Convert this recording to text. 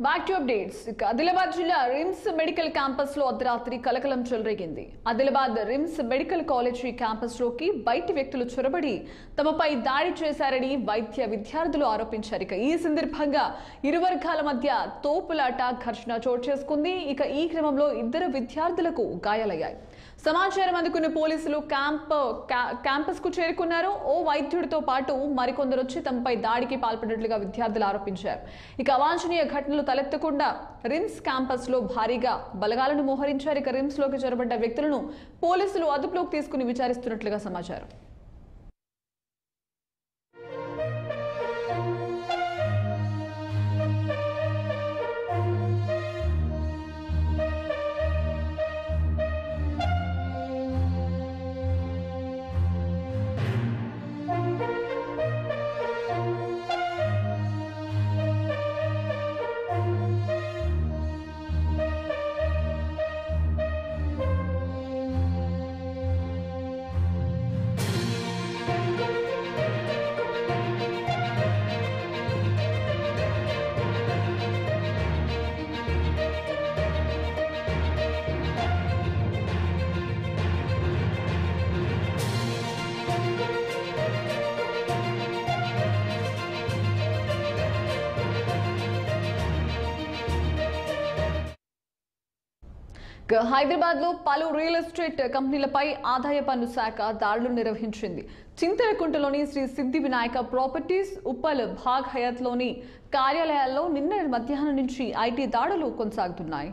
Back to updates. Adilabad జిల్లా RIMS medical campus లో అర్ధరాత్రి కలకలం చెలరేగింది. Adilabad RIMS medical college campus లోకి బయటి వ్యక్తులు చొరబడి తమపై దాడి చేశారని వైద్య విద్యార్థులు ఆరోపించారు. ఈ సందర్భంగా ఇరు వర్గాల మధ్య తోపులాట ఘర్షణ చోటు చేసుకుంది. ఈ క్రమంలో ఇద్దరు విద్యార్థులకు గాయాలయ్యాయి. సమాచారం అందుకున్న పోలీసులు క్యాంపస్ కు చేరుకున్నారు. ఓ వైద్యుడితో పాటు మరికొందరు వచ్చి తమపై దాడికి పాల్పడినట్లుగా విద్యార్థులు ఆరోపించారు. అవాంఛనీయ ఘటనలు తలెత్తకుండా రిమ్స్ క్యాంపస్ లో భారీగా బలగాలను మోహరించారు. రిమ్స్ లోకి చొరబడ్డ వ్యక్తులను పోలీసులు అదుపులోకి తీసుకుని విచారిస్తున్నట్లుగా సమాచారం. హైదరాబాద్ లో పలు రియల్ ఎస్టేట్ కంపెనీలపై ఆదాయ పన్ను శాఖ దాడులు నిర్వహించింది. చింతలకుంటలోని శ్రీ సిద్ధి వినాయక ప్రాపర్టీస్, ఉప్పల్ భాగ్ హయాత్ లోని కార్యాలయాల్లో నిన్న మధ్యాహ్నం నుంచి ఐటీ దాడులు కొనసాగుతున్నాయి.